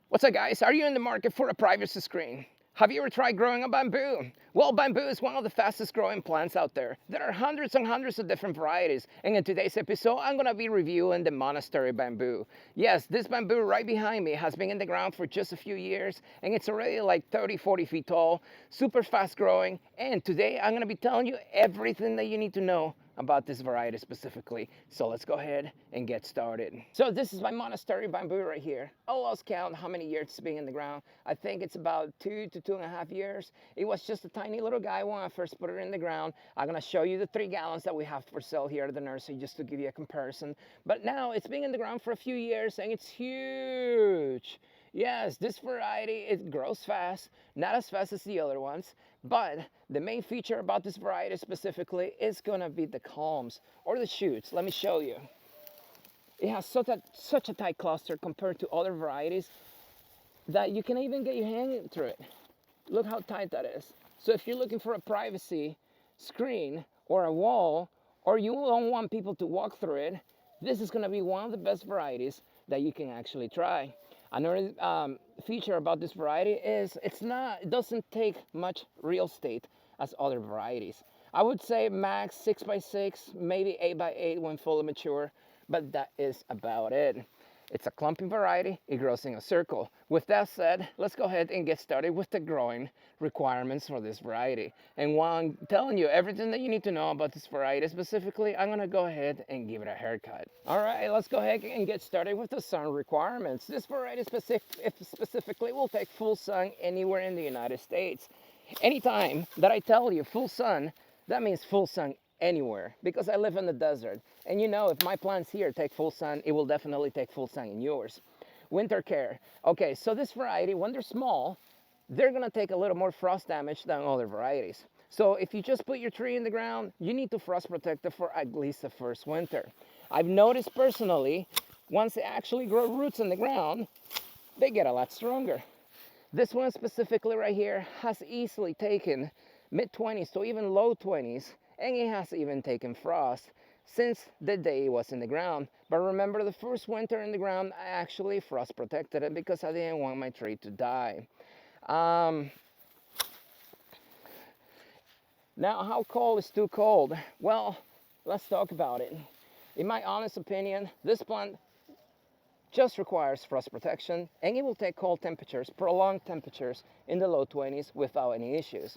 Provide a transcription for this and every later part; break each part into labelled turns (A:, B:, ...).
A: What's up, guys? Are you in the market for a privacy screen? Have you ever tried growing a bamboo? Well, bamboo is one of the fastest growing plants out there. There are hundreds and hundreds of different varieties, and in today's episode, I'm gonna be reviewing the Monastery bamboo. Yes, this bamboo right behind me has been in the ground for just a few years, and it's already like 30-40 feet tall, super fast growing, and today I'm gonna be telling you everything that you need to know about this variety specifically. So let's go ahead and get started. So this is my Monastery bamboo right here. I lost count how many years it's been in the ground. I think it's about 2 to 2.5 years. It was just a tiny little guy when I first put it in the ground. I'm gonna show you the 3 gallons that we have for sale here at the nursery just to give you a comparison. But now it's been in the ground for a few years and it's huge. Yes, this variety, it grows fast, not as fast as the other ones, but the main feature about this variety specifically is gonna be the culms or the shoots. Let me show you. It has such a tight cluster compared to other varieties that you can even get your hand through it. Look how tight that is. So if you're looking for a privacy screen or a wall, or you don't want people to walk through it, this is gonna be one of the best varieties that you can actually try. Another feature about this variety is it doesn't take much real estate as other varieties. I would say max 6x6, maybe 8x8 when fully mature, but that is about it. It's a clumping variety, it grows in a circle. With that said, let's go ahead and get started with the growing requirements for this variety. And while I'm telling you everything that you need to know about this variety specifically, I'm gonna go ahead and give it a haircut. All right, let's go ahead and get started with the sun requirements. This variety specifically will take full sun anywhere in the United States. Anytime that I tell you full sun, that means full sun anywhere, because I live in the desert. And you know, if my plants here take full sun, it will definitely take full sun in yours. Winter care. Okay, so this variety, when they're small, they're gonna take a little more frost damage than other varieties. So if you just put your tree in the ground, you need to frost protect it for at least the first winter. I've noticed personally, once they actually grow roots in the ground, they get a lot stronger. This one specifically right here has easily taken mid-20s to even low 20s, and it has even taken frost since the day it was in the ground. But remember, the first winter in the ground, I actually frost protected it because I didn't want my tree to die. Now, how cold is too cold? Well, let's talk about it. In my honest opinion, this plant just requires frost protection, and it will take cold temperatures, prolonged temperatures in the low 20s without any issues.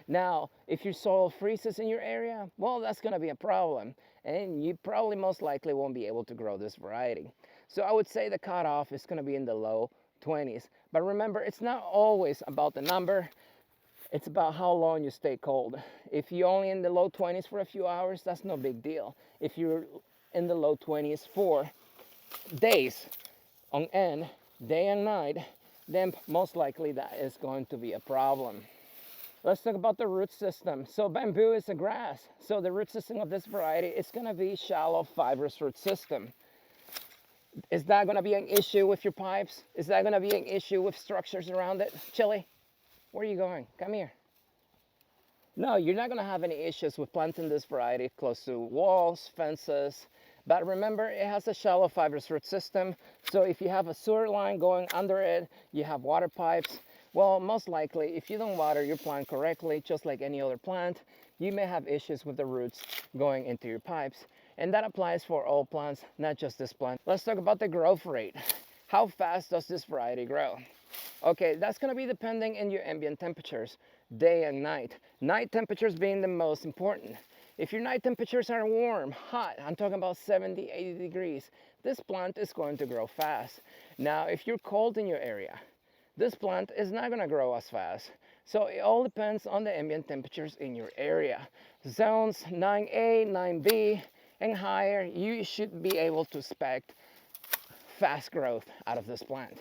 A: Now, if your soil freezes in your area, well, that's going to be a problem, and you probably most likely won't be able to grow this variety. So I would say the cutoff is going to be in the low 20s. But remember, it's not always about the number, it's about how long you stay cold. If you're only in the low 20s for a few hours, that's no big deal. If you're in the low 20s for days on end, day and night, then most likely that is going to be a problem. Let's talk about the root system. So bamboo is a grass. So the root system of this variety is going to be shallow fibrous root system. Is that going to be an issue with your pipes? Is that going to be an issue with structures around it? Chili, where are you going? Come here. No, you're not going to have any issues with planting this variety close to walls, fences. But remember, it has a shallow fibrous root system. So if you have a sewer line going under it, you have water pipes, well, most likely, if you don't water your plant correctly, just like any other plant, you may have issues with the roots going into your pipes. And that applies for all plants, not just this plant. Let's talk about the growth rate. How fast does this variety grow? Okay, that's going to be depending on your ambient temperatures, day and night. Night temperatures being the most important. If your night temperatures are warm, hot, I'm talking about 70, 80 degrees, this plant is going to grow fast. Now, if you're cold in your area, this plant is not going to grow as fast. So it all depends on the ambient temperatures in your area. Zones 9A, 9B, and higher, you should be able to expect fast growth out of this plant.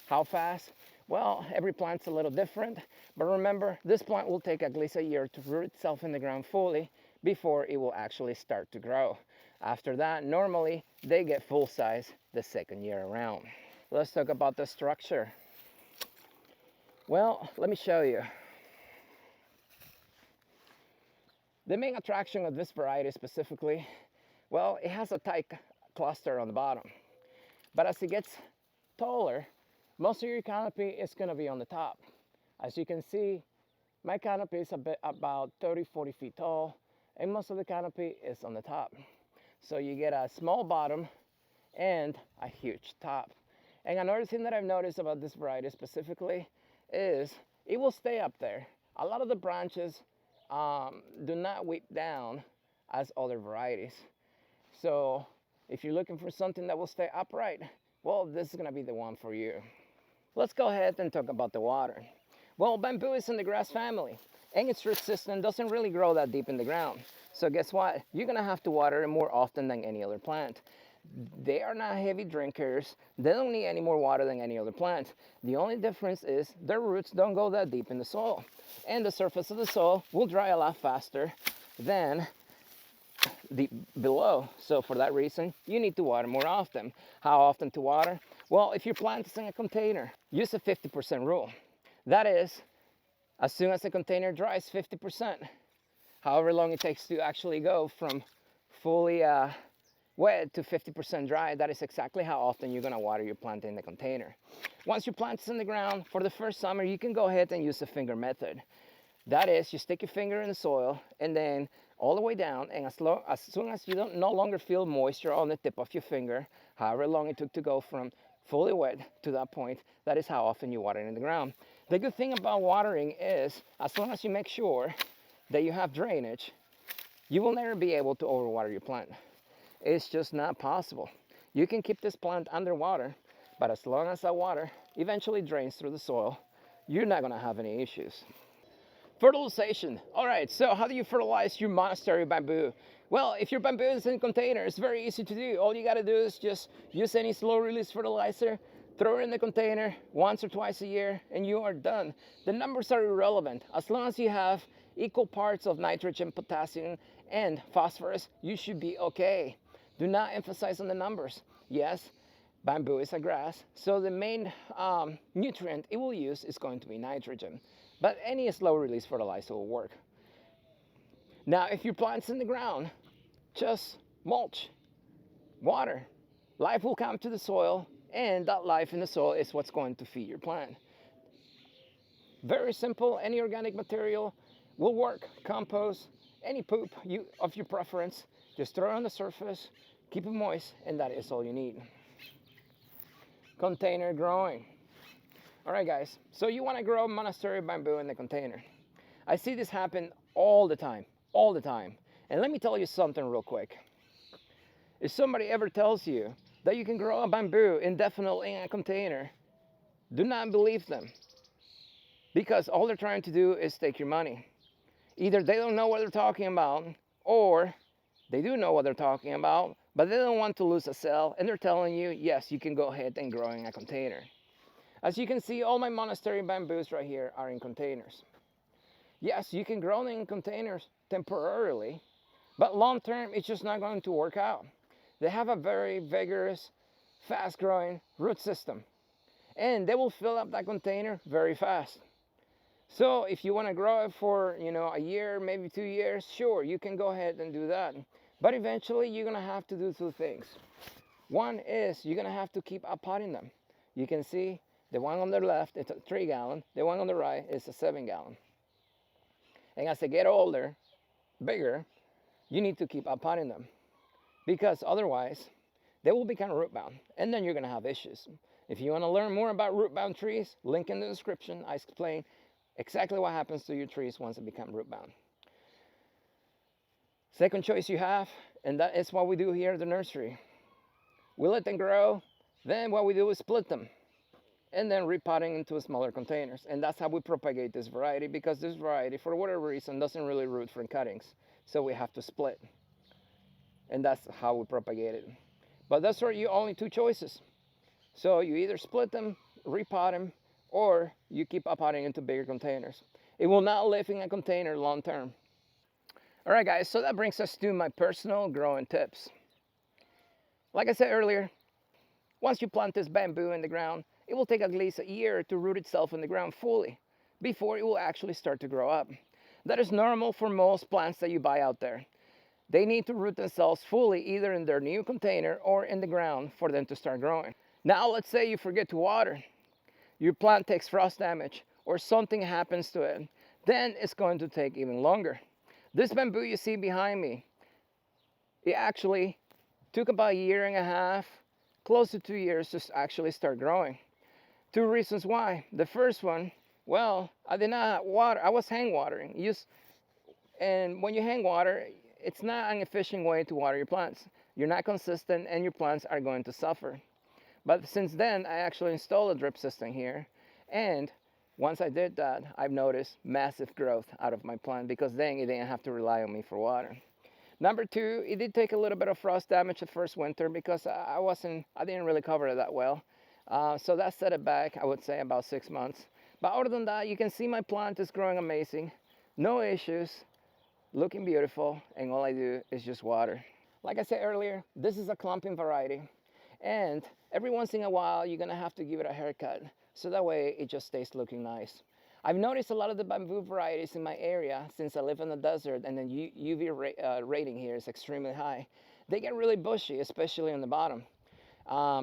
A: How fast? Well, every plant's a little different, but remember, this plant will take at least a year to root itself in the ground fully before it will actually start to grow. After that, normally, they get full size the second year around. Let's talk about the structure. Well, let me show you. The main attraction of this variety specifically, well, it has a tight cluster on the bottom. But as it gets taller, most of your canopy is going to be on the top. As you can see, my canopy is about 30-40 feet tall, and most of the canopy is on the top. So you get a small bottom and a huge top. And another thing that I've noticed about this variety specifically is it will stay up there. A lot of the branches do not whip down as other varieties. So if you're looking for something that will stay upright, well, this is going to be the one for you. Let's go ahead and talk about the water. Well, bamboo is in the grass family, and its root system doesn't really grow that deep in the ground. So guess what? You're going to have to water it more often than any other plant. They are not heavy drinkers. They don't need any more water than any other plant. The only difference is their roots don't go that deep in the soil, and the surface of the soil will dry a lot faster than deep below. So for that reason, you need to water more often. How often to water? Well, if your plant is in a container, use a 50% rule. That is, as soon as the container dries 50%, however long it takes to actually go from fully wet to 50% dry, that is exactly how often you're going to water your plant in the container. Once your plant is in the ground, for the first summer, you can go ahead and use the finger method. That is, you stick your finger in the soil and then all the way down, and as soon as you no longer feel moisture on the tip of your finger, however long it took to go from fully wet to that point, that is how often you water it in the ground. The good thing about watering is, as long as you make sure that you have drainage, you will never be able to overwater your plant. It's just not possible. You can keep this plant underwater, but as long as that water eventually drains through the soil, you're not going to have any issues. Fertilization. All right, so how do you fertilize your monastery bamboo? Well, if your bamboo is in a container, it's very easy to do. All you got to do is just use any slow release fertilizer, throw it in the container once or twice a year, and you are done. The numbers are irrelevant. As long as you have equal parts of nitrogen, potassium, and phosphorus, you should be okay. Do not emphasize on the numbers. Yes, bamboo is a grass, so the main nutrient it will use is going to be nitrogen. But any slow release fertilizer will work. Now, if your plant's in the ground, just mulch, water. Life will come to the soil, and that life in the soil is what's going to feed your plant. Very simple. Any organic material will work. Compost, any poop of your preference. Just throw it on the surface, keep it moist, and that is all you need. Container growing. All right, guys, so you want to grow monastery bamboo in the container. I see this happen all the time. And let me tell you something real quick. If somebody ever tells you that you can grow a bamboo indefinitely in a container, do not believe them. Because all they're trying to do is take your money. Either they don't know what they're talking about, or they do know what they're talking about, but they don't want to lose a sale, and they're telling you, yes, you can go ahead and grow in a container. As you can see, all my monastery bamboos right here are in containers. Yes, you can grow them in containers temporarily, but long term, it's just not going to work out. They have a very vigorous, fast-growing root system, and they will fill up that container very fast. So if you want to grow it for, a year, maybe 2 years, sure, you can go ahead and do that. But eventually, you're going to have to do two things. One is you're going to have to keep potting them. You can see the one on the left, it's a 3-gallon. The one on the right is a 7-gallon. And as they get older, bigger, you need to keep potting them. Because otherwise, they will become root bound. And then you're going to have issues. If you want to learn more about root bound trees, link in the description. I explain exactly what happens to your trees once they become root bound. Second choice you have, and that is what we do here at the nursery. We let them grow. Then what we do is split them, and then repotting into smaller containers. And that's how we propagate this variety, because this variety, for whatever reason, doesn't really root from cuttings. So we have to split. And that's how we propagate it. But those are your only two choices. So you either split them, repot them, or you keep potting into bigger containers. It will not live in a container long term. All right, guys, so that brings us to my personal growing tips. Like I said earlier, once you plant this bamboo in the ground, it will take at least a year to root itself in the ground fully before it will actually start to grow up. That is normal for most plants that you buy out there. They need to root themselves fully either in their new container or in the ground for them to start growing. Now, let's say you forget to water. your plant takes frost damage or something happens to it, then it's going to take even longer. This bamboo you see behind me, it actually took about a year and a half, close to 2 years to actually start growing. Two reasons why. The first one, well, I did not water, I was hang watering. And when you hang water, it's not an efficient way to water your plants. You're not consistent and your plants are going to suffer. But since then, I actually installed a drip system here. And once I did that, I've noticed massive growth out of my plant because then it didn't have to rely on me for water. Number two, it did take a little bit of frost damage the first winter because I didn't really cover it that well. So that set it back, I would say, about 6 months. But other than that, you can see my plant is growing amazing. No issues, looking beautiful, and all I do is just water. Like I said earlier, this is a clumping variety. And every once in a while, you're gonna have to give it a haircut. So that way it just stays looking nice. I've noticed a lot of the bamboo varieties in my area, since I live in the desert and the UV rating here is extremely high. They get really bushy, especially on the bottom.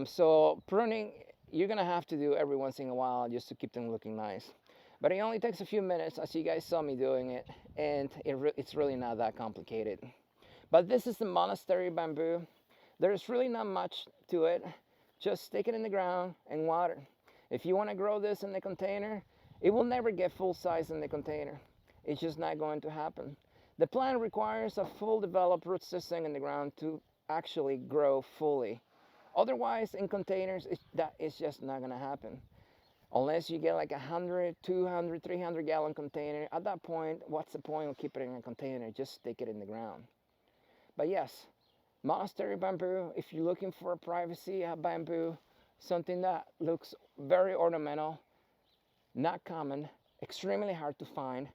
A: So pruning, you're gonna have to do every once in a while just to keep them looking nice. But it only takes a few minutes, as you guys saw me doing it, and it's really not that complicated. But this is the Monastery bamboo. There's really not much to it. Just stick it in the ground and water. If you want to grow this in the container, it will never get full size in the container. It's just not going to happen. The plant requires a full developed root system in the ground to actually grow fully. Otherwise, in containers, that is just not going to happen. Unless you get like 100, 200, 300 gallon container, at that point, what's the point of keeping it in a container? Just stick it in the ground. But yes, Monastery bamboo, if you're looking for a privacy bamboo, something that looks very ornamental, not common, extremely hard to find.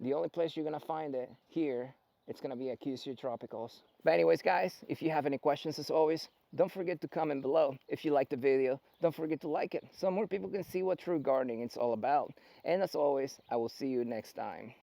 A: The only place you're gonna find it here, it's gonna be at QCTropicals. But anyways, guys, if you have any questions, as always, don't forget to comment below. If you like the video, don't forget to like it so more people can see what true gardening is all about. And as always, I will see you next time.